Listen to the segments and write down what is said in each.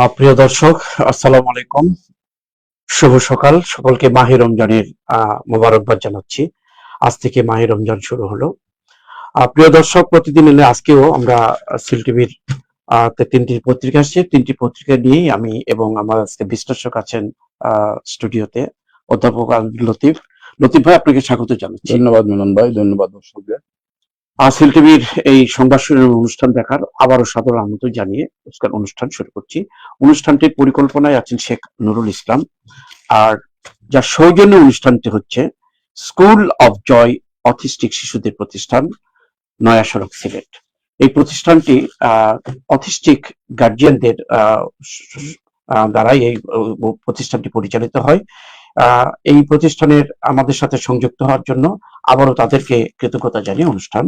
প্রিয় দর্শক, আসসালামু আলাইকুম। শুভ সকাল। সকলকে মাহে রমজানের মোবারকবাদ জানাচ্ছি। আজ থেকে মাহে রমজান শুরু হলো। প্রিয় দর্শক, প্রতিদিন এলে আজকেও আমরা সিল টিভির তিনটি পত্রিকা আসছে। তিনটি পত্রিকা নিয়েই আমি এবং আমার আজকে বিশ্লেষক আছেন স্টুডিওতে, অধ্যাপক লতিফ। লতিফ ভাই, আপনাকে স্বাগত জানাচ্ছি। ধন্যবাদ মিলন ভাই, ধন্যবাদ দর্শকদের। সিল টিভির এই সংবাদ শিরোনাম অনুষ্ঠান দেখার আবারও সাদর আমন্ত্রণ জানিয়ে আজকের অনুষ্ঠান শুরু করছি। অনুষ্ঠানটির পরিকল্পনায় আছেন শেখ নুরুল ইসলাম। আর যার সৌজন্য অনুষ্ঠানটি হচ্ছে স্কুল অফ জয় অটিস্টিক শিশুদের প্রতিষ্ঠান, নয়া সড়ক, সিলেট। এই প্রতিষ্ঠানটি অটিস্টিক গার্জিয়ানদের দ্বারাই এই প্রতিষ্ঠানটি পরিচালিত হয়। এই প্রতিষ্ঠানের আমাদের সাথে সংযুক্ত হওয়ার জন্য আবারও তাদেরকে কৃতজ্ঞতা জানিয়ে অনুষ্ঠান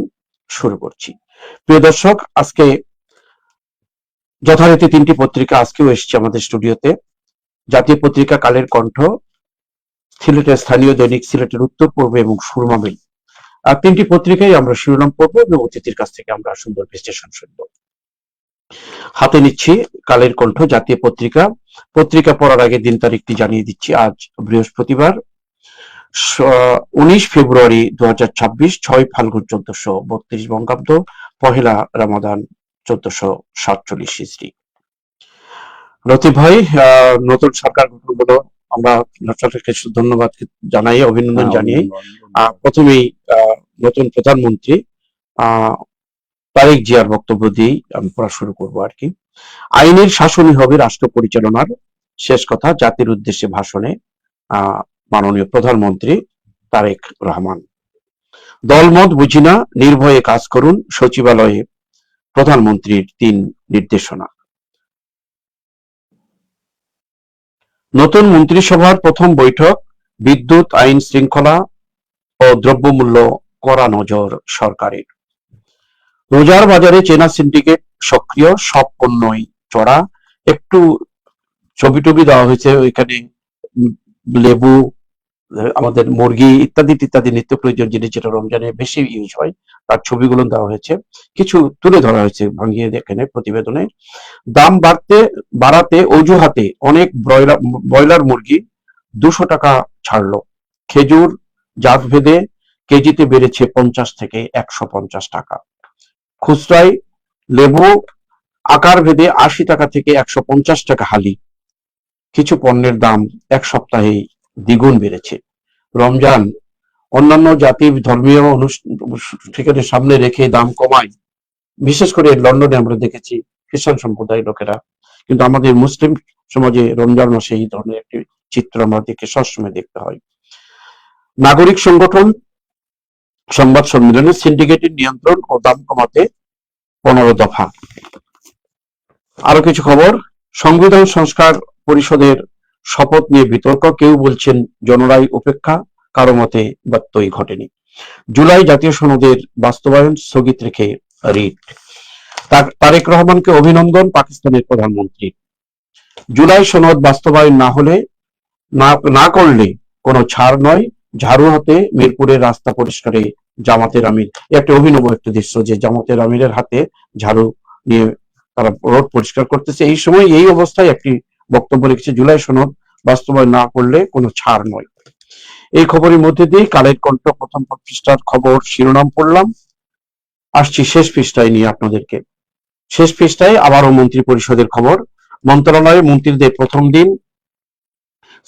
শুরু করছি। প্রিয় দর্শক, আজকে যথারীতি তিনটি পত্রিকা আজকেও এসেছে আমাদের স্টুডিওতে। জাতীয় পত্রিকা কালের কণ্ঠ, সিলেটের স্থানীয় দৈনিক সিলেটের উত্তর পূর্ব এবং সুরমা মিল। তিনটি পত্রিকায় আমরা শিরোনাম পড়বো এবং অতিথির কাছ থেকে আমরা সুন্দর বিশ্লেষণ শুনবো। হাতে নিচ্ছি কালের কণ্ঠ, জাতীয় পত্রিকা। পত্রিকা পড়ার আগে দিন তারিখটি জানিয়ে দিচ্ছি। আজ বৃহস্পতিবার, 19 ফেব্রুয়ারি 2026, 6 ফাল্গুন 1432 বঙ্গাব্দ, পহেলা রমাদান 1447 ইসরি। লতিফ ভাই, নতুন সরকার গঠন হলো, আমরা সরকারকে ধন্যবাদ জানাই, অভিনন্দন জানিয়ে প্রথমেই নতুন প্রধানমন্ত্রী তারেক জিয়ার বক্তব্য দিয়েই আমি পড়া শুরু করবো আর কি। আইনের শাসনই হবে রাষ্ট্র পরিচালনার শেষ কথা, জাতির উদ্দেশ্যে ভাষণে মাননীয় প্রধানমন্ত্রী তারেক রহমান। দলমত বুঝি না, নির্ভয়ে কাজ করুন, সচিবালয়ে প্রধানমন্ত্রীর 3 নির্দেশনা। নতুন মন্ত্রিসভার প্রথম বৈঠক, বিদ্যুৎ, আইন শৃঙ্খলা ও দ্রব্যমূল্য কড়া নজর সরকারের। রোজার বাজারে চেনা সিন্ডিকেট সক্রিয়, সব পণ্যই চড়া। একটু ছবি টবি দেওয়া হয়েছে ওইখানে, লেবু, আমাদের মুরগি ইত্যাদি ইত্যাদি নিত্য প্রয়োজন জিনিস যেটা রমজানে বেশি ইউজ হয়, তার ছবিগুলো দেওয়া হয়েছে, কিছু তুলে ধরা হয়েছে ভাঙিয়ে এখানে প্রতিবেদনে। দাম বাড়াতে অজুহাতে অনেক ব্রয়লার মুরগি 200 টাকা ছাড়লো। খেজুর জাত ভেদে কেজিতে বেড়েছে 50 থেকে 150 টাকা। খুচরায় লেবু আকার ভেদে 80 টাকা থেকে 150 টাকা হালি। কিছু পণ্যের দাম এক সপ্তাহেই দ্বিগুণ বেড়েছে। রমজান অন্যান্য জাতির ধর্মীয় ঠিকানা সামনে রেখে দাম কমায়। বিশেষ করে লন্ডনে আমরা দেখেছি খ্রিস্টান সম্প্রদায়ের লোকেরা, কিন্তু আমাদের মুসলিম সমাজে রমজান মাসে এই ধরনের একটি চিত্র আমাদেরকে সবসময় দেখতে হয়। নাগরিক সংগঠন সংবাদ সম্মেলনে সিন্ডিকেটের নিয়ন্ত্রণ ও দাম কমাতে 15 দফা। আরো কিছু খবর, সংবিধান সংস্কার পরিষদের শপথ নিয়ে বিতর্ক, কেউ বলছেন জনরাই উপেক্ষা, কারো মতে ব্যত্যয় ঘটেনি। জুলাই জাতীয় সনদের বাস্তবায়ন স্থগিত রেখে রিট। তারেক রহমানকে অভিনন্দন পাকিস্তানের প্রধানমন্ত্রী। জুলাই সনদ বাস্তবায়ন না করলে কোনো ছাড় নয়, ঝাড়ু হাতে মিরপুরের রাস্তা পরিষ্কারে জামাতের আমির। একটা অভিনব একটা দৃশ্য যে জামাতের আমিরের হাতে ঝাড়ু নিয়ে তারা রোড পরিষ্কার করতেছে। এই সময় এই অবস্থায় একটি বক্তব্য রেখেছে, জুলাই সনদ বাস্তবায়ন না করলে কোনো ছাড় নয়। এই খবরের মধ্যে দিয়ে কালের কণ্ঠ প্রথম পৃষ্ঠার খবর শিরোনাম পড়লাম। আসছি শেষ পৃষ্ঠায় নিয়ে আপনাদেরকে। শেষ পৃষ্ঠায় আবারও মন্ত্রী পরিষদের খবর। মন্ত্রণালয়ে মন্ত্রীদের প্রথম দিন,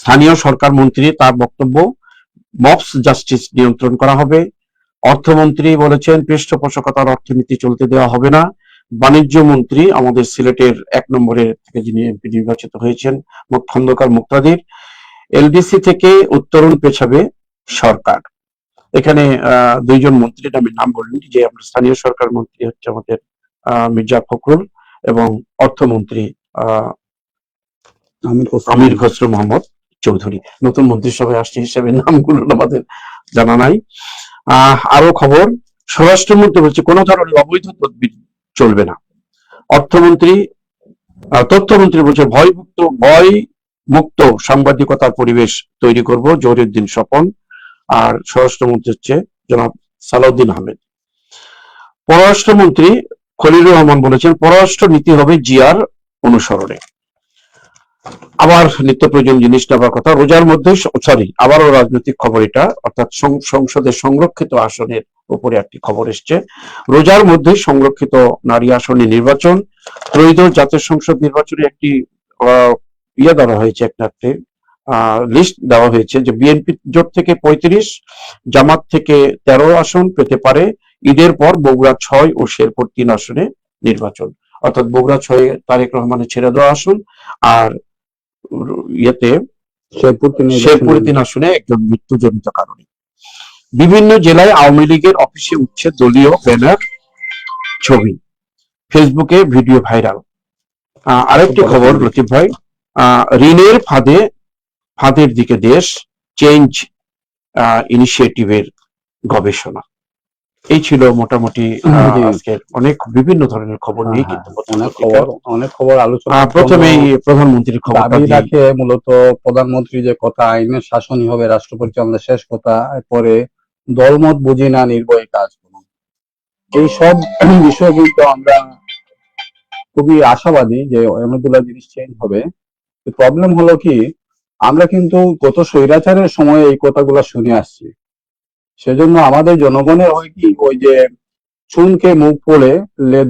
স্থানীয় সরকার মন্ত্রী তার বক্তব্য, মবস জাস্টিস নিয়ন্ত্রণ করা হবে। অর্থমন্ত্রী বলেছেন পৃষ্ঠপোষকতার অর্থনীতি চলতে দেওয়া হবে না। বাণিজ্য মন্ত্রী আমাদের সিলেটের 1 নম্বরের থেকে যিনি এমপি নির্বাচিত হয়েছেন, খন্দকার মুক্তাদির, এলডিসি থেকে উত্তরণ পেছাবে সরকার। এখানে 2 জন মন্ত্রীর আমি নাম বললেন, যে আমরা স্থানীয় সরকার মন্ত্রী হচ্ছে আমাদের মির্জা ফখরুল এবং অর্থমন্ত্রী আমির খসরু মোহাম্মদ চৌধুরী। নতুন মন্ত্রিসভায় আসছে হিসেবে নামগুলো আমাদের জানা নাই। আরো খবর, স্বরাষ্ট্রমন্ত্রী বলছে কোন ধরনের অবৈধ তদবির চলবে না। তথ্যমন্ত্রী বলছে ভয় মুক্ত সাংবাদিকতার পরিবেশ তৈরি করব, জহিরুদ্দিন স্বপন। আর স্বরাষ্ট্রমন্ত্রী হচ্ছে জনাব সালাউদ্দিন আহমেদ। পররাষ্ট্রমন্ত্রী খলিলুর রহমান বলেছেন পররাষ্ট্র নীতি হবে জিয়ার অনুসরণে। আবার নিত্য প্রয়োজন জিনিস নেওয়ার কথা। রোজার মধ্যে আবারও রাজনৈতিক খবর এটা, অর্থাৎ সংসদের সংরক্ষিত আসনের উপরে একটি খবর এসছে। রোজার মধ্যে সংরক্ষিত নারী আসনে নির্বাচন, ত্রয়োদশ জাতীয় সংসদ নির্বাচনে একটি দেওয়া হয়েছে, একটা লিস্ট দেওয়া হয়েছে যে বিএনপি জোট থেকে 35, জামাত থেকে 13 আসন পেতে পারে। ঈদের পর বগুড়া 6 ও শেরপুর 3 আসনে নির্বাচন, অর্থাৎ বগুড়া 6 তারেক রহমানের ছেড়ে দেওয়া আসন, আর ইয়েতে শেরপুর 3 আসনে একজন মৃত্যুজনিত কারণে। বিভিন্ন জেলায় আওয়ামী লীগের অফিসে উঠছে দলীয় ব্যানার, ছবি, ফেসবুকে ভিডিও ভাইরাল। আরেকটি খবর লতিফ ভাই, ঋণের ফাঁদের দিকে দেশ, চেঞ্জ ইনিশিয়েটিভের গবেষণা। এই ছিল মোটামুটি আজকের অনেক বিভিন্ন ধরনের খবর নিয়ে, কিন্তু অনেক খবর আলোচনা। প্রথমেই প্রধানমন্ত্রীর খবর রাখে, মূলত প্রধানমন্ত্রী যে কথা আইনের শাসনই হবে রাষ্ট্র পরিচালনার শেষ কথা, পরে দলমত বুঝি না নির্ভয়ে কাজ করুন, এই সব বিষয়ে কিন্তু আমরা খুবই আশাবাদী যে অনেকগুলো জিনিস চেঞ্জ হবে। প্রবলেম হলো কি, আমরা কিন্তু গত স্বৈরাচারের সময় এই কথাগুলো শুনে আসছি, সেজন্য আমাদের জনগণের হয় কি, ওই যে চুনকে মুখ পড়ে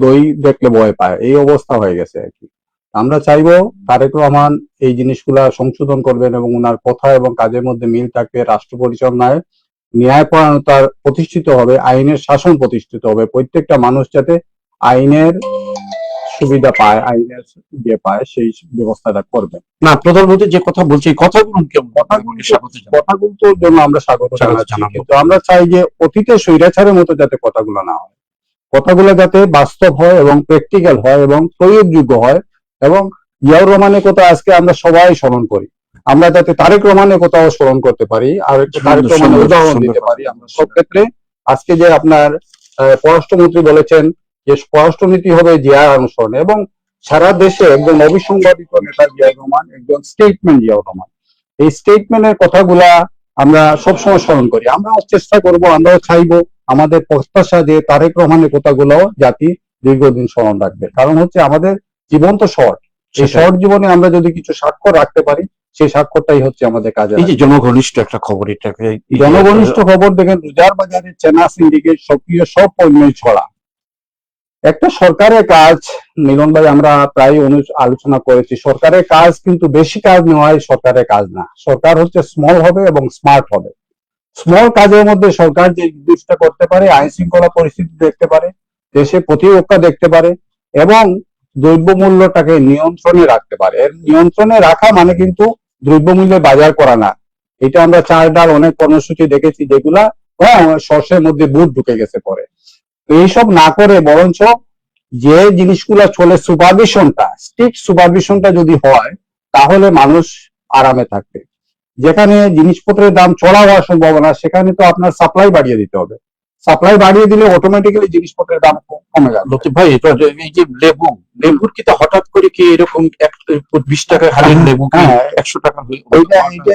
দই দেখলে ভয় পায়, এই অবস্থা হয়ে গেছে আর কি। আমরা চাইবো তারেক রহমান এই জিনিসগুলা সংশোধন করবেন এবং ওনার কথা এবং কাজের মধ্যে মিল থাকবে, রাষ্ট্র পরিচালনায় ন্যায়পরায়ণতা প্রতিষ্ঠিত হবে, আইনের শাসন প্রতিষ্ঠিত হবে, প্রত্যেকটা মানুষ যাতে আইনের সুবিধা পায়, আইনের পায়, সেই ব্যবস্থাটা করবে। না, প্রধানমন্ত্রী যে কথা বলছে এই কথাগুলোর জন্য আমরা স্বাগত জানাচ্ছি, কিন্তু আমরা চাই যে অতীতে স্বৈরাচারের মতো যাতে কথাগুলো না হয়, কথাগুলো যাতে বাস্তব হয় এবং প্র্যাকটিক্যাল হয় এবং প্রয়োগযোগ্য হয়, এবং জিয়াউর রহমানের কথা আজকে আমরা সবাই স্মরণ করি, আমরা যাতে তারেক রহমানের কথাও স্মরণ করতে পারি, আর তারেক রহমানের উদাহরণ দিতে পারি আমরা সব ক্ষেত্রে। আজকে যে আপনার পররাষ্ট্রমন্ত্রী বলেছেন যে পররাষ্ট্রনীতি হবে জিয়ার অনুসরণে, এবং সারা দেশে একজন অবিসংবাদিত নেতা জিয়াউর রহমান, একজন স্টেটমেন্ট জিয়াউর রহমান, এই স্টেটমেন্টের কথাগুলা আমরা সবসময় স্মরণ করি। আমরাও চেষ্টা করব, আমরাও চাইবো, আমাদের প্রত্যাশা যে তারেক রহমানের কথাগুলো জাতি দীর্ঘদিন স্মরণ রাখবে, কারণ হচ্ছে আমাদের জীবন তো শর্ট, এই শর্ট জীবনে আমরা যদি কিছু স্বাক্ষর রাখতে পারি, সেই স্বাক্ষরটাই হচ্ছে আমাদের কাজে। এই যে জনঘনিষ্ঠ একটা খবর, এটাকে জনঘনিষ্ঠ খবর দেখেন, রোজার বাজারে চেনা সিন্ডিকেট সক্রিয়, সব পণ্যই ছড়া। একটা সরকারের কাজ, মিলন ভাই আমরা প্রায় আলোচনা করেছি, সরকারের কাজ কিন্তু বেশি কাজ নেওয়াই সরকারের কাজ না। সরকার হচ্ছে স্মল হবে এবং স্মার্ট হবে। স্মল কাজের মধ্যে সরকার যে জিনিসটা করতে পারে, আইন শৃঙ্খলা পরিস্থিতি দেখতে পারে, দেশে প্রতিরক্ষা দেখতে পারে, এবং দ্রব্যমূল্যটাকে নিয়ন্ত্রণে রাখতে পারে। এর নিয়ন্ত্রণে রাখা মানে কিন্তু দ্রব্যমূল্যে বাজার করা না। এটা আমরা চাল ডাল অনেক কর্মসূচি দেখেছি, যেগুলা সর্ষের মধ্যে বুট ঢুকে গেছে পরে। এইসব না করে বরঞ্চ যে জিনিসগুলা চলে, সুপারভিশনটা, স্ট্রিক্ট সুপারভিশনটা যদি হয়, তাহলে মানুষ আরামে থাকবে। যেখানে জিনিসপত্রের দাম চড়া হওয়ার সম্ভাবনা, সেখানে তো আপনার সাপ্লাই বাড়িয়ে দিতে হবে। সাপ্লাই বাড়িয়ে দিলে অটোমেটিক্যালি জিনিসপত্রের দাম কমে যাবে। লতিফ ভাই, এই যে লেবুর কি হঠাৎ করে কি এরকম 20 টাকা হারের লেবু 100 টাকা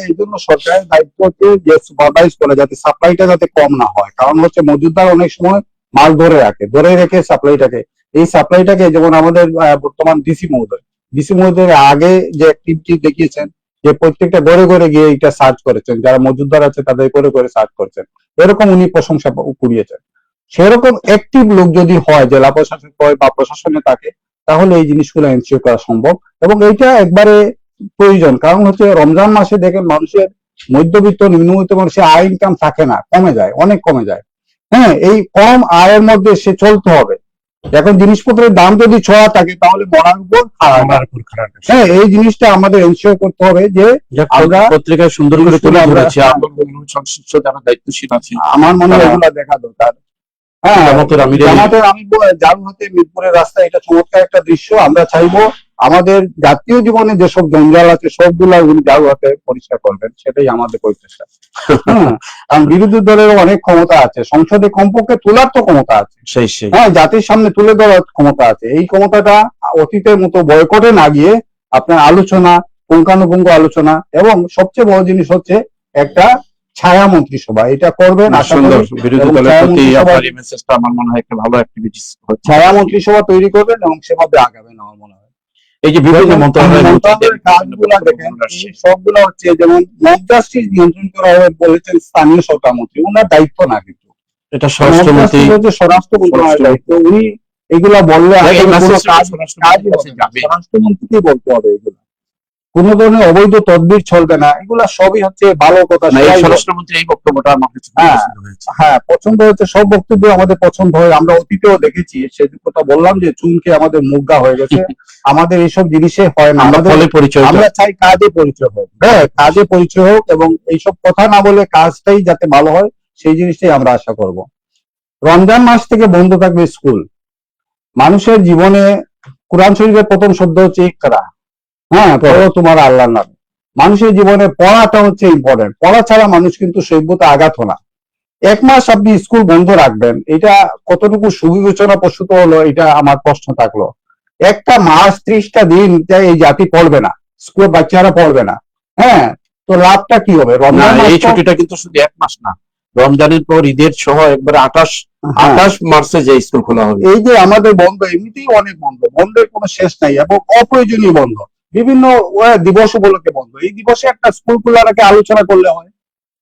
এই জন্য সরকারের দায়িত্ব হচ্ছে যে সুপারভাইজ করে, যাতে সাপ্লাইটা যাতে কম না হয়। কারণ হচ্ছে মজুদদার অনেক সময় মাল ধরে রেখে সাপ্লাইটাকে, এই সাপ্লাইটাকে, যেমন আমাদের বর্তমান ডিসি মহোদয় আগে যে অ্যাক্টিভিটি দেখিয়েছেন, যে প্রত্যেকটা ঘরে ঘরে গিয়ে এটা সার্চ করেছেন, যারা মজুদদার আছে তাদের ঘরে ঘরে সার্চ করেছেন, এরকম উনি প্রশংসা কুড়িয়েছেন। সেরকম অ্যাক্টিভ লোক যদি হয়, জেলা প্রশাসক হয় বা প্রশাসনে থাকে, তাহলে এই জিনিসগুলো এনশিওর করা সম্ভব, এবং এইটা একবারে প্রয়োজন। কারণ হচ্ছে রমজান মাসে দেখেন মানুষের, মধ্যবিত্ত নিম্নবিত্ত মানুষের আয় ইনকাম থাকে না, কমে যায়, অনেক কমে যায়। হ্যাঁ, এই কম আয়ের মধ্যে সে চলতে হবে। এখন জিনিসপত্রের দাম যদি ছড়া থাকে, তাহলে মরার উপর খারাপ। হ্যাঁ, এই জিনিসটা আমাদের এনশিওর করতে হবে যে আমরা পত্রিকায় সুন্দর করে তুলে ধরেছি, যারা দায়িত্বশীল আছে, আমার মনে হয় এগুলা দেখা দরকার। হ্যাঁ, জামাতের আমি জালহাতে মিরপুরের রাস্তা, এটা চমৎকার একটা দৃশ্য। আমরা চাইবো আমাদের জাতীয় জীবনে যেসব জঞ্জাল আছে সবগুলা উনি জালহাতে পরিষ্কার করবেন, সেটাই আমাদের প্রত্যাশা। কারণ বিরোধী দলের অনেক ক্ষমতা আছে, সংসদে কমপক্ষে তোলার তো ক্ষমতা আছে, হ্যাঁ, জাতির সামনে তুলে ধরার ক্ষমতা আছে। এই ক্ষমতাটা অতীতের মতো বয়কটে না গিয়ে আপনার আলোচনা, পুঙ্খানুপুঙ্খ আলোচনা, এবং সবচেয়ে বড় জিনিস হচ্ছে একটা ছায়া মন্ত্রিসভা, এটা করবেন। ছায়া মন্ত্রিসভা তৈরি করবেন এবং সেভাবে আগাবেন, আমার মনে হয়। এই যে বিভিন্ন মন্ত্রণালয়ের কাজগুলা দেখেন, এই সবগুলা হচ্ছে যেমন মন্ত্রাসী নিয়ন্ত্রণ করা হবে বলেছেন স্থানীয় সরকার মন্ত্রী, ওনার দায়িত্ব না কিন্তু এটা স্বরাষ্ট্রমন্ত্রী স্বরাষ্ট্র মন্ত্রণালয়ের দায়িত্ব। উনি এগুলা বললে স্বরাষ্ট্রমন্ত্রীকেই বলতে হবে। এগুলা কোন ধরনের অবৈধ তদবির চলবে না, এগুলা সবই হচ্ছে ভালো কথা। স্বরাষ্ট্রমন্ত্রী এই বক্তব্যটা আমার কাছে হ্যাঁ পছন্দ হয়েছে, সব বক্তব্য আমাদের পছন্দ হয়, আমরা অতীতেও দেখেছি। সে কথা বললাম যে চুনকে আমাদের মুগ্ধা হয়ে গেছে, আমাদের এইসব জিনিসে হয় না, আমরা চাই কাজে পরিচয় হোক। হ্যাঁ কাজে পরিচয় হোক, এবং এইসব কথা না বলে কাজটাই যাতে ভালো হয় সেই জিনিসটাই আমরা আশা করব। রমজান মাস থেকে বন্ধ থাকবে স্কুল। মানুষের জীবনে কোরআন শরীফের প্রথম শব্দ হচ্ছে ইকরা, হ্যাঁ পড়ো তোমার আল্লাহর নামে। মানুষের জীবনে পড়াটা হচ্ছে ইম্পর্টেন্ট, পড়া ছাড়া মানুষ কিন্তু সভ্যতা আঘাত হয় না। এক মাস আপনি স্কুল বন্ধ রাখবেন, এটা কতটুকু সুবিবেচনা প্রসূত হলো, এটা আমার প্রশ্ন থাকলো। একটা মাস 30টা দিন এই জাতি পড়বে না, স্কুল বাচ্চারা পড়বে না, হ্যাঁ তো লাভটা কি হবে? এই ছুটিটা কিন্তু শুধু এক মাস না, রমজানের পর ঈদের সহ একবারে 28 মার্চে যে স্কুল খোলা হবে। এই যে আমাদের বন্ধ, এমনিতেই অনেক বন্ধ, বন্ধের কোনো শেষ নাই, এবং অপ্রয়োজনীয় বন্ধ, বিভিন্ন দিবস উপলক্ষে বন্ধ। এই দিবসে একটা স্কুল খোলার আলোচনা করলে হয়,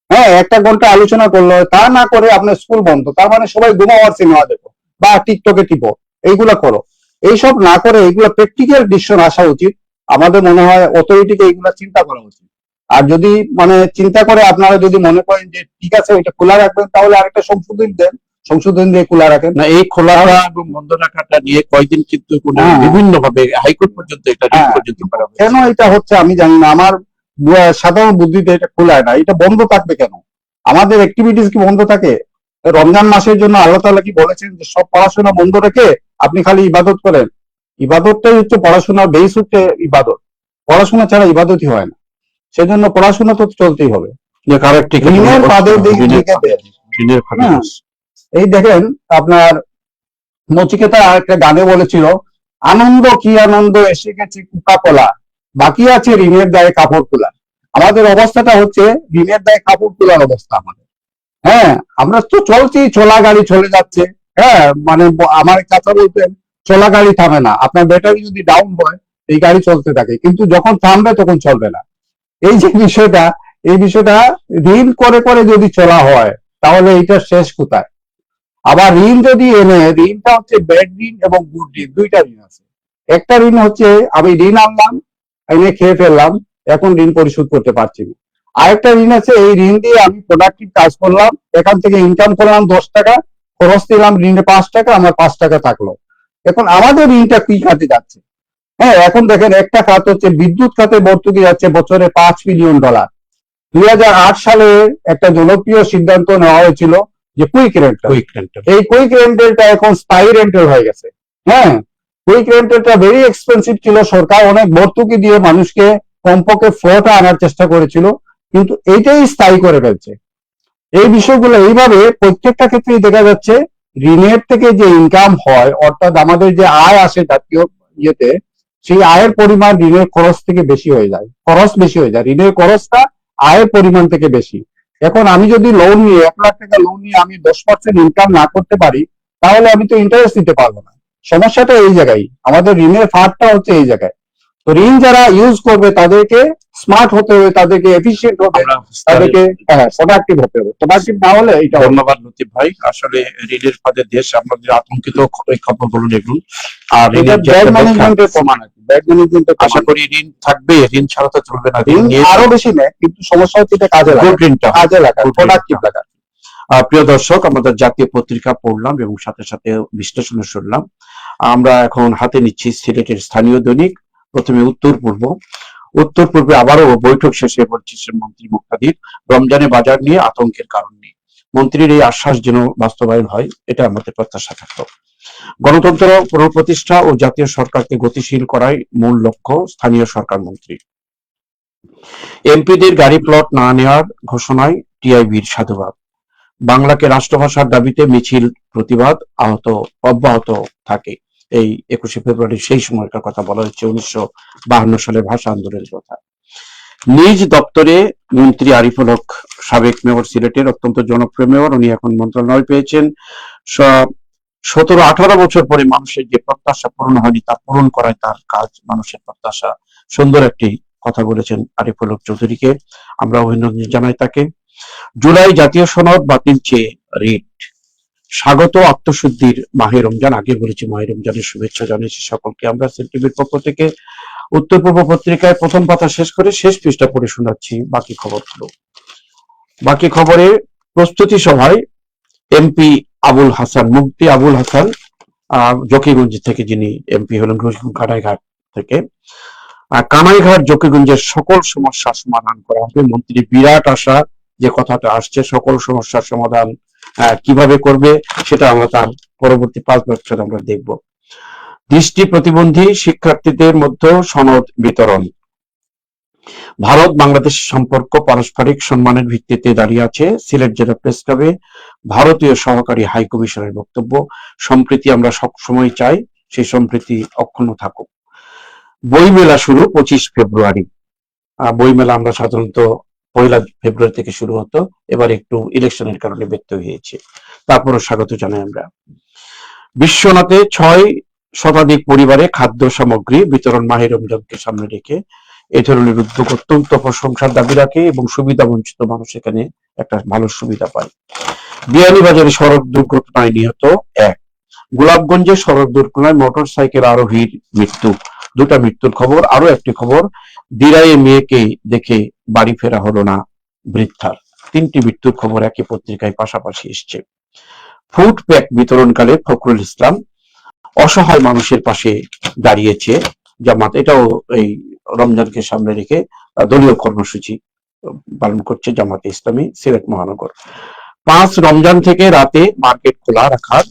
হ্যাঁ 1 ঘন্টা আলোচনা করলে হয়, তা না করে আপনার স্কুল বন্ধ, তার মানে সবাই ঘুমাওয়ার সিনেমা দেখো বা টিকটকে টিপো, এইগুলা করো। এইসব না করে এইগুলা প্র্যাকটিক্যাল ডিসিশন আসা উচিত। আমাদের মনে হয় অথরিটিকে এইগুলা চিন্তা করা উচিত। আর যদি মানে চিন্তা করে আপনারা যদি মনে করেন যে ঠিক আছে এটা খোলা রাখবেন, তাহলে আরেকটা সংশোধন দেন, সংশোধন দিয়ে খোলা রাখেন না। এই খোলা এবং বন্ধ রাখাটা নিয়ে কয়েকদিন কিন্তু বিভিন্ন ভাবে হাইকোর্ট পর্যন্ত এটা পর্যন্ত করা হয়েছে। কেন এটা হচ্ছে আমি জানি না, আমার সাধারণ বুদ্ধিতে এটা খোলায় না, এটা বন্ধ থাকবে কেন? আমাদের অ্যাক্টিভিটিস কি বন্ধ থাকে? রমজান মাসের জন্য আল্লাহ তাআলা কি বলেছেন যে সব পড়াশোনা বন্ধ রেখে আপনি খালি ইবাদত করেন? ইবাদতটাই হচ্ছে পড়াশোনার বেস, হচ্ছে ইবাদত। পড়াশোনা ছাড়া ইবাদতই হয় না, সেজন্য পড়াশোনা তো চলতেই হবে। এই দেখেন আপনার নচিকেতা একটা গানে বলেছিল, আনন্দ কি আনন্দ এসে গেছে কোকা কোলা, বাকি আছে ঋণের দায়ে কাপড় তোলা। আমাদের অবস্থাটা হচ্ছে ঋণের দায়ে কাপড় তোলার অবস্থা আমাদের। হ্যাঁ আমরা তো চলছি, চলা গাড়ি চলে যাচ্ছে। হ্যাঁ মানে আমার কথা বলতেন চলা গাড়ি থামে না, আপনার ব্যাটারি যদি ডাউন হয় এই গাড়ি চলতে থাকে, কিন্তু যখন থামবে তখন চলবে না। এই যে বিষয়টা, এই বিষয়টা ঋণ করে করে যদি চলা হয় তাহলে এইটার শেষ কোথায়? আবার ঋণ যদি এনে, ঋণটা হচ্ছে ব্যাড ঋণ এবং গুড ঋণ, দুইটা ঋণ আছে। একটা ঋণ হচ্ছে আমি ঋণ আনলাম, এনে খেয়ে ফেললাম, এখন ঋণ পরিশোধ করতে পারছি না। আরেকটা ঋণ আছে, এই ঋণ দিয়ে আমি প্রোডাক্টিভ কাজ করলাম, এখান থেকে ইনকাম করলাম 10 টাকা, খরচ দিলাম ঋণে 5 টাকা, আমার 5 টাকা থাকলো। এখন আমাদের ঋণটা কি খাতে যাচ্ছে? হ্যাঁ এখন দেখেন একটা খাত হচ্ছে বিদ্যুৎ খাতে ভর্তুকি যাচ্ছে বছরে $5 বিলিয়ন। 2008 সালে একটা জনপ্রিয় সিদ্ধান্ত নেওয়া হয়েছিল যে কুইক রেন্টাল, এই কুইক রেন্টালটা এখন স্থায়ী রেন্টাল হয়ে গেছে। হ্যাঁ কুইক রেন্টালটা ভেরি এক্সপেন্সিভ ছিল, সরকার অনেক ভর্তুকি দিয়ে মানুষকে কমপক্ষে ফ্লোটা আনার চেষ্টা করেছিল, কিন্তু এইটাই স্থায়ী করে ফেলছে। এই বিষয়গুলো এইভাবে প্রত্যেকটা ক্ষেত্রেই দেখা যাচ্ছে ঋণের থেকে যে ইনকাম হয়, অর্থাৎ আমাদের যে আয় আসে জাতীয় ইয়েতে, সেই আয়ের পরিমাণ ঋণের খরচ থেকে বেশি হয়ে যায়, খরচ বেশি হয়ে যায়, ঋণের খরচটা আয়ের পরিমাণ থেকে বেশি। এখন আমি যদি লোন নিয়ে 1 লাখ টাকা লোন নিয়ে আমি 10% ইনকাম না করতে পারি, তাহলে আমি তো ইন্টারেস্ট দিতে পারবো না। সমস্যাটা এই জায়গায়, আমাদের ঋণের ফাঁদটা হচ্ছে এই জায়গায়। তো ঋণ যারা ইউজ করবে তাদেরকে স্মার্ট হতে হবে, তাদেরকে এফিশিয়েন্ট হতে হবে, তাদেরকে প্রোডাক্টিভ হতে হবে। প্রোডাক্টিভ না হলে এটা। ধন্যবাদ লতিফ ভাই। আসলে ঋণের ফাঁদে দেশ আমাদের আতঙ্কিত, এই খবর বলুন এগুলো। আর ব্যাড ম্যানেজমেন্টের প্রমাণ আছে, ব্যাড ম্যানেজমেন্টের আশা করি ঋণ থাকবে, ঋণ ছাড়া তো চলবে না। ঋণ আরো বেশি নেয়, কিন্তু সমস্যা হচ্ছে এটা কাজে লাগে, কাজে লাগা, প্রোডাক্টিভ লাগা। প্রিয় দর্শক, আমাদের জাতীয় পত্রিকা পড়লাম এবং সাথে সাথে বিশ্লেষণ শুনলাম। আমরা এখন হাতে নিচ্ছি সিলেটের স্থানীয় দৈনিক। প্রথমে উত্তর পূর্বে আবারও বৈঠক শেষে বলছেন মন্ত্রী মুক্তাদির, রমজানে বাজার নিয়ে আতঙ্কের কারণ নেই। মন্ত্রীর এই আশ্বাস যেন বাস্তবায়ন হয়, এটা আমাদের প্রত্যাশা থাকলো। গণতন্ত্র পুনঃপ্রতিষ্ঠা ও জাতীয় সরকারকে গতিশীল করাই মূল লক্ষ্য স্থানীয় সরকার মন্ত্রী। এমপিদের গাড়ি প্লট না নেওয়ার ঘোষণায় টিআইবির সাধুবাদ। বাংলাকে রাষ্ট্রভাষার দাবিতে মিছিল প্রতিবাদ অব্যাহত থাকে। এই 21শে ফেব্রুয়ারি সেই সময়কার কথা বলা হচ্ছে, 1952 সালের ভাষা আন্দোলনের কথা। নিজ দপ্তরে মন্ত্রী আরিফুল হক, সাবেক মেয়র, সিলেটের অত্যন্ত জনপ্রিয় মেয়র, উনি এখন মন্ত্রণালয় পেয়েছেন। 17-18 বছর পরে মানুষের যে প্রত্যাশা পূরণ হয়নি তা পূরণ করায় তার কাজ, মানুষের প্রত্যাশা। সুন্দর একটি কথা বলেছেন আরিফুল হক চৌধুরীকে, আমরা অভিনন্দন জানাই তাকে। জুলাই জাতীয় সনদ বাতিল চেয়ে রিট, স্বাগত আত্মশুদ্ধির মাহে রমজান। আগে বলেছি মাহে রমজানের শুভেচ্ছা জানিয়েছি সকলকে আমরা সেন্টিভির পক্ষ থেকে। উত্তর পূর্ব পত্রিকায় প্রথম পাতা শেষ করে শেষ পৃষ্ঠা পড়ে শোনাচ্ছি বাকি খবরগুলো। বাকি খবরে প্রস্তুতি সভায় এমপি আবুল হাসান, মুফতি আবুল হাসান জকিগঞ্জ থেকে, যিনি এমপি হলেন কানাইঘাট থেকে। কানাইঘাট জকিগঞ্জের সকল সমস্যার সমাধান করা হবে। মন্ত্রী বিরাট আশা, যে কথাটা আসছে সকল সমস্যার সমাধান কিভাবে করবে সেটা আমরা তার পরবর্তী 5 বছর আমরা দেখব। দৃষ্টি প্রতিবন্ধী শিক্ষার্থীদের মধ্যে সনদ বিতরণ। ভারত বাংলাদেশ সম্পর্ক পারস্পরিক সম্মানের ভিত্তিতে দাঁড়িয়ে আছে, সিলেট জেলা প্রেস ক্লাবে ভারতীয় সহকারী হাই কমিশনের বক্তব্য। সম্প্রীতি আমরা সবসময় চাই, সেই সম্প্রীতি অক্ষুণ্ণ থাকুক। বইমেলা শুরু 25 ফেব্রুয়ারি। বইমেলা আমরা সাধারণত 1 ফেব্রুয়ারি থেকে শুরু হতো, এবার একটু ইলেকশনের কারণে ব্যত্যয় হয়েছে, তারপরও স্বাগত জানাই আমরা। বিশ্বনাথে 6 শতাধিক পরিবারে খাদ্য সামগ্রী বিতরণ মাহে রমজানকে সামনে রেখে। এই ধরনের উদ্যোগ অত্যন্ত প্রশংসার দাবি রাখে এবং সুবিধা বঞ্চিত মানুষ এখানে একটা ভালো সুবিধা পায়। বিয়ানীবাজারে সড়ক দুর্ঘটনায় নিহত 1। গোলাপগঞ্জে সড়ক দুর্ঘটনায় মোটর সাইকেল আরোহীর মৃত্যু। 2টা মৃত্যুর খবর। আরো একটি খবর, দিরাইয়ে মেয়েকে দেখে বাড়ি ফেরা হলো না বৃদ্ধার। 3টি মৃত্যুর খবর একই পত্রিকায় পাশাপাশি এসছে। ফুড প্যাক বিতরণকালে ফখরুল ইসলাম, অসহায় মানুষের পাশে দাঁড়িয়েছে জামাত। এটাও এই রমজানকে সামনে রেখে দলীয় কর্মসূচি পালন করছে জামাতে ইসলামী সিলেট মহানগর। 5 রমজান থেকে রাতে মার্কেট খোলা রাখার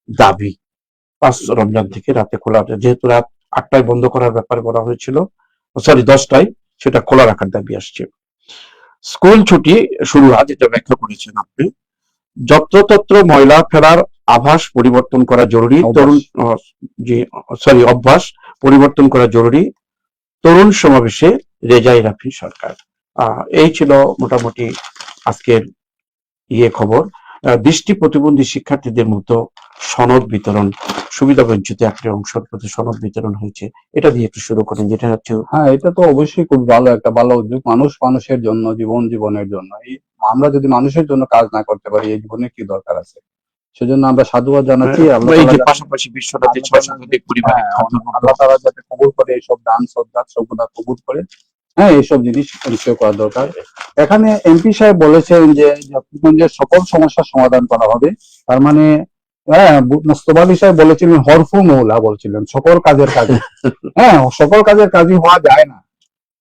দাবি। 5 রমজান থেকে রাতে খোলা, যেহেতু রাত 8টায় বন্ধ করার ব্যাপারে বলা হয়েছিল, 10টায়, সেটা খোলা রাখার দাবি আসছে। স্কুল ছুটি শুরু, আজ এটা ব্যাখ্যা করেছেন আপনি। যত্রতত্র ময়লা ফেলার আভাস পরিবর্তন করা জরুরি। অভ্যাস পরিবর্তন করা জরুরি। তরুণ সমাবেশে রেজাই রাফি সরকার। এই ছিল মোটামুটি আজকের খবর। দৃষ্টি প্রতিবন্ধী শিক্ষার্থীদের মতো সনদ বিতরণ, সুবিধা বঞ্চিত একটা অংশের প্রতি সনদ বিতরণ হয়েছে, এটা দিয়ে একটু শুরু করেন, যেটা হচ্ছে। হ্যাঁ, এটা তো অবশ্যই খুব ভালো একটা ভালো উদ্যোগ। মানুষের জন্য, জীবনের জন্য। আমরা যদি মানুষের জন্য কাজ না করতে পারি, এই জীবনে কি দরকার আছে? সেজন্য আমরা সাধুবাদ জানাচ্ছি। পাশাপাশি বিশ্বনাথে 6 শতাধিক পরিবারে আল্লাহ তাআলা যাতে কবুল করে, এইসব দান সদকা সবগুলা কবুল করে। হ্যাঁ, এইসব জিনিস নিশ্চয় করা দরকার। এখানে এমপি সাহেব বলেছেন যে জকিগঞ্জের সকল সমস্যার সমাধান করা হবে। তার মানে মোস্তফা আলী সাহেব বলেছিলেন হরফু মৌলা, বলছিলেন সকল কাজের কাজে। হ্যাঁ, সকল কাজের কাজই হওয়া যায় না।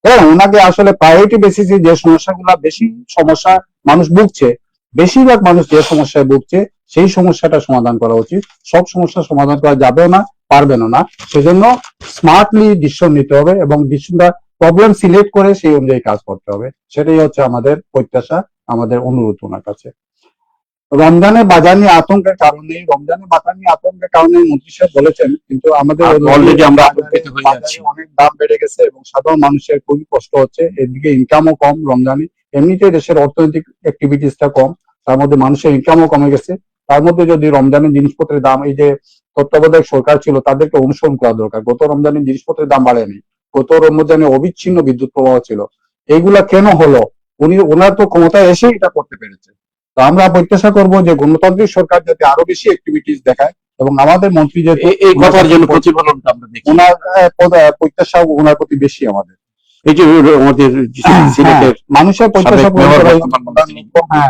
হ্যাঁ, ওনাকে আসলে প্রায়োরিটি বেসিসে যে সমস্যাগুলা, বেশি সমস্যা মানুষ ভুগছে, বেশিরভাগ মানুষ যে সমস্যায় ভুগছে সেই সমস্যাটা সমাধান করা উচিত। সব সমস্যার সমাধান করা যাবেও না, পারবেনও না। সেজন্য স্মার্টলি ডিসিশন নিতে হবে এবং ডিসিশনটা প্রবলেম সিলেক্ট করে সেই অনুযায়ী কাজ করতে হবে। সেটাই হচ্ছে আমাদের প্রত্যাশা, আমাদের অনুরোধ ওনার কাছে। রমজানের বাজার নিয়ে আতঙ্কের কারণে, মন্ত্রী সাহেব বলেছেন, কিন্তু আমাদের অলরেডি আমরা অনেক দাম বেড়ে গেছে এবং সাধারণ মানুষের খুবই কষ্ট হচ্ছে। এদিকে ইনকামও কম রমজানে, এমনিতে দেশের অর্থনৈতিক অ্যাক্টিভিটিসটা কম, তার মধ্যে মানুষের ইনকামও কমে গেছে। তার মধ্যে যদি রমজানের জিনিসপত্রের দাম, এই যে তত্ত্বাবধায়ক সরকার ছিল তাদেরকে অনুসরণ করা দরকার। গত রমজানের জিনিসপত্রের দাম বাড়েনি, গত রমজানে অবিচ্ছিন্ন বিদ্যুৎ প্রবাহ ছিল। এইগুলা কেন হলো? ওনার তো ক্ষমতায় এসে এটা করতে পেরেছে। তো আমরা প্রত্যাশা করব যে গণতান্ত্রিক সরকার যাতে আরো বেশি অ্যাক্টিভিটিস দেখায় এবং আমাদের মন্ত্রী যাতে এই কথার জন্য প্রতিফলনটা আমরা দেখি। ওনার প্রত্যাশা ওনার প্রতি বেশি আমাদের। এই যে আমাদের সিলেটের মানুষের প্রত্যাশা পূরণ করা।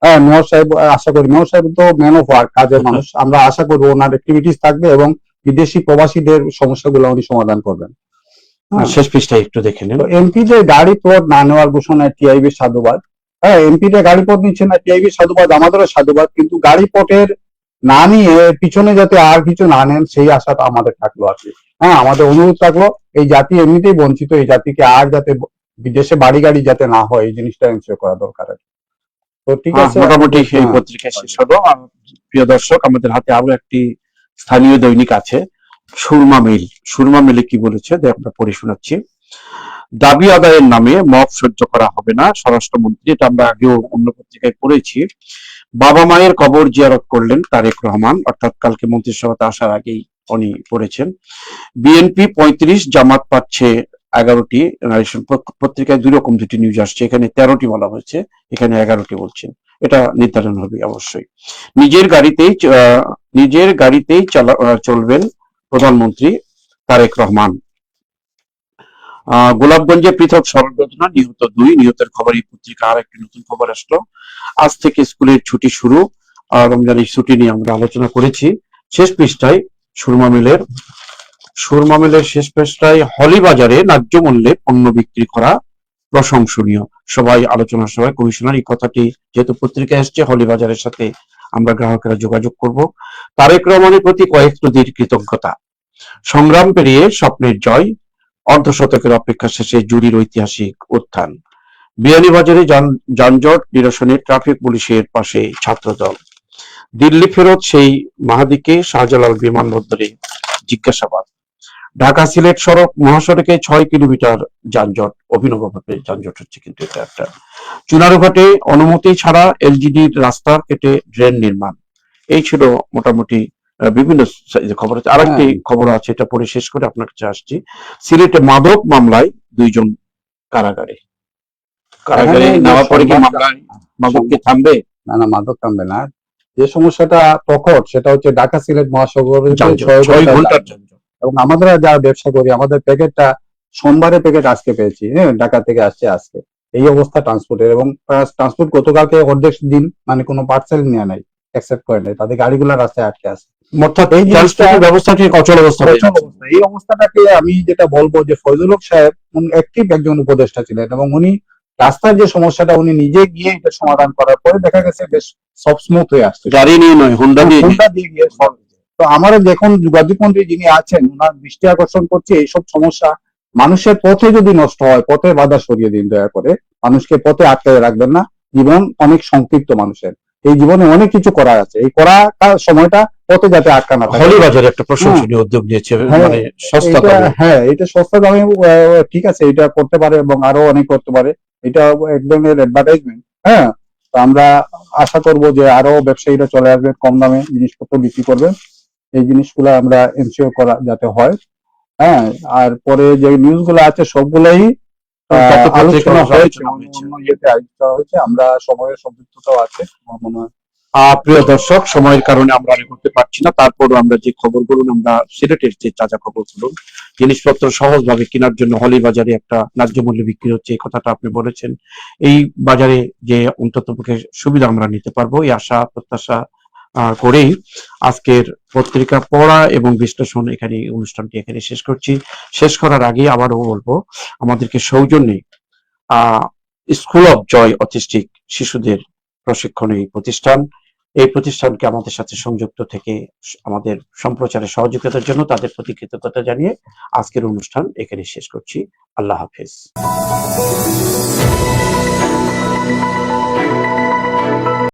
হ্যাঁ, মেয়র সাহেব, আশা করি মেয়র সাহেব তো ম্যান অফ ওয়ার্ক, কাজের মানুষ। আমরা আশা করবো ওনার অ্যাক্টিভিটিস থাকবে এবং বিদেশি প্রবাসীদের সমস্যাগুলো উনি সমাধান করবেন। শেষ পৃষ্ঠায় একটু দেখে নেন। এমপি যে গাড়ি প্লট না নেওয়ার ঘোষণায় টিআইবির সাধুবাদ। হ্যাঁ, এমপিটা গাড়ি পথ নিচ্ছে না, টিআইবির সাধুবাদ, আমাদেরও সাধুবাদ। কিন্তু গাড়ি পথের না নিয়ে পিছনে যাতে আর কিছু না নেন সেই আশাটা আমাদের থাকলো আর কি। হ্যাঁ, আমাদের অনুরোধ থাকলো, এই জাতি এমনিতেই বঞ্চিত, এই জাতিকে আর যাতে বিদেশে বাড়ি গাড়ি যাতে না হয়, এই জিনিসটা এনশিওর করা দরকার। তো ঠিক আছে, মোটামুটি সেই পত্রিকা শেষ হলো। প্রিয় দর্শক, আমাদের হাতে আরো একটি স্থানীয় দৈনিক আছে, সুরমা মেলে কি বলেছে আমরা পড়ে শোনাচ্ছি। দাবি আদায়ের নামে মব সহ্য করা হবে না, স্বরাষ্ট্রমন্ত্রী। এটা আমরা আগেও অন্য পত্রিকায় পড়েছি। বাবা মায়ের কবর জিয়ারত করলেন তারেক রহমান, অর্থাৎ কালকে মন্ত্রিসভাতে আসার আগেই উনি করেছেন। বিএনপি 35, জামাত পাচ্ছে 11টি। পত্রিকায় দুই রকম দুটি নিউজ আসছে, এখানে 13টি বলা হয়েছে, এখানে 11টি বলছেন। এটা নির্ধারণ হবে অবশ্যই। নিজের গাড়িতেই চলবেন প্রধানমন্ত্রী তারেক রহমান। গোলাপগঞ্জে পৃথক সড়ক দুর্ঘটনা, নিহত 2। নিহতের খবর এই পত্রিকা আর একটি নতুন খবর আসলো। আজ থেকে স্কুলের ছুটি শুরু। রমজানের ছুটি নিয়ে আমরা আলোচনা করেছি। শেষ পৃষ্ঠায় সুরমা মিলের শেষ পৃষ্ঠায় হলি বাজারে ন্যায্য মূল্যে পণ্য বিক্রি করা প্রশংসনীয়। সবাই আলোচনা সভায় কমিশনার এই কথাটি যেহেতু পত্রিকায় এসছে, হলি বাজারের সাথে আমরা গ্রাহকেরা যোগাযোগ করব। তারেক রহমানের প্রতি কয়েক নদীর কৃতজ্ঞতা। সংগ্রাম পেরিয়ে স্বপ্নের জয়, অর্ধশতকের অপেক্ষা শেষে জুরির ঐতিহাসিক উত্থান। বিয়ানীবাজারে যানজট নিরসনে ট্রাফিক পুলিশের পাশে ছাত্রদল। দিল্লি ফেরত সেই মাহাদিকে শাহজালাল বিমানবন্দরে জিজ্ঞাসাবাদ। ঢাকা সিলেট মহাসড়কে 6 কিলোমিটার যানজট, অভিনবভাবে যানজট হচ্ছে, কিন্তু এটা একটা। চুনারুঘাটে অনুমতি ছাড়া এলজিডির রাস্তা কেটে ড্রেন নির্মাণ। এই ছিল মোটামুটি বিভিন্ন খবর আছে। আরেকটি খবর আছে, এটা পরে শেষ করে আপনার কাছে আসছি। সিলেটে মাদক মামলায় 2 জন কারাগারে নেওয়ার পরে কি মাদক কি থামবে? না, মাদক থামবে না। যে সমস্যাটা প্রকট সেটা হচ্ছে ঢাকা সিলেট মহাসড়কের 6 ঘন্টার যানজট। এবং আমাদের যারা ব্যবসা করি, আমাদের প্যাকেটটা সোমবারে প্যাকেট আজকে পেয়েছি, হ্যাঁ, ঢাকা থেকে আসছে আজকে। এই অবস্থা ট্রান্সপোর্টের, এবং ট্রান্সপোর্ট গতকালকে অর্ধেক দিন মানে কোনো পার্সেল নেওয়া নাই, অ্যাকসেপ্ট করে নাই, তাদের গাড়িগুলো রাস্তায় আটকে আছে। অর্থাৎ এই ব্যবস্থাটি অচল অবস্থা। এই অবস্থাটাকে আমি যেটা বলবো যে ফয়জুল হক সাহেব অ্যাক্টিভ একজন উপদেষ্টা ছিলেন, এবং উনি রাস্তার যে সমস্যাটা উনি নিজে গিয়ে এটা সমাধান করার পরে দেখা গেছে বেশ সব স্মুথ হয়ে আসছে। গাড়ি নিয়ে নয়, হুন্ডা দিয়ে গিয়ে সলভ। তো আমার দেখুন যোগাযোগ মন্ত্রী যিনি আছেন, ওনার দৃষ্টি আকর্ষণ করছে এইসব সমস্যা মানুষের পথে যদি নষ্ট হয়, পথে বাধা সরিয়ে দিন দয়া করে। মানুষকে পথে আটকে রাখবেন না। জীবন অনেক সংক্ষিপ্ত মানুষের, এই জীবনে অনেক কিছু করার আছে, এই করা সময়টা পথে যাতে আটকা না থাকে। হলি বাজারে একটা প্রশংসনীয় উদ্যোগ নিয়েছে, মানে সস্তা দামে। হ্যাঁ, এটা সস্তা দামে, ঠিক আছে, এটা করতে পারে এবং আরো অনেক করতে পারে। এটা এক ধরনের অ্যাডভার্টাইজমেন্ট। হ্যাঁ, তো আমরা আশা করব যে আরো ব্যবসায়ীরা চলে আসবে, কম দামে জিনিসপত্র বিক্রি করবে। এই জিনিসগুলো আমরা এনশিওর করা যাতে হয়। হ্যাঁ, আর পরে যে নিউজ গুলো আছে সবগুলাই আলোচনা হয়েছে, অন্য ইয়েতে আয়োজিত হয়েছে। আমরা সময়ের সম্পৃক্ততাও আছে আমার মনে হয়। প্রিয় দর্শক, সময়ের কারণে আমরা করতে পারছি না, তারপরও আমরা যে খবরগুলো, আমরা সিলেটের যে তাজা খবরগুলো, জিনিসপত্র সহজভাবে কেনার জন্য হলি বাজারে একটা ন্যায্য মূল্যে বিক্রি হচ্ছে, এই কথাটা আপনি বলেছেন। এই বাজারে যে অন্তত সুবিধা আমরা নিতে পারবো, এই আশা প্রত্যাশা করেই আজকের পত্রিকা পড়া এবং বিশ্লেষণ এখানে অনুষ্ঠানটি এখানে শেষ করছি। শেষ করার আগে আবারও বলবো, আমাদেরকে সৌজন্যে স্কুল অফ জয় অটিস্টিক শিশুদের প্রশিক্ষণ এই প্রতিষ্ঠানকে আমাদের সাথে সংযুক্ত থেকে আমাদের সম্প্রচারে সহযোগিতার জন্য তাদের প্রতি কৃতজ্ঞতা জানিয়ে আজকের অনুষ্ঠান এখানে শেষ করছি। আল্লাহ হাফেজ।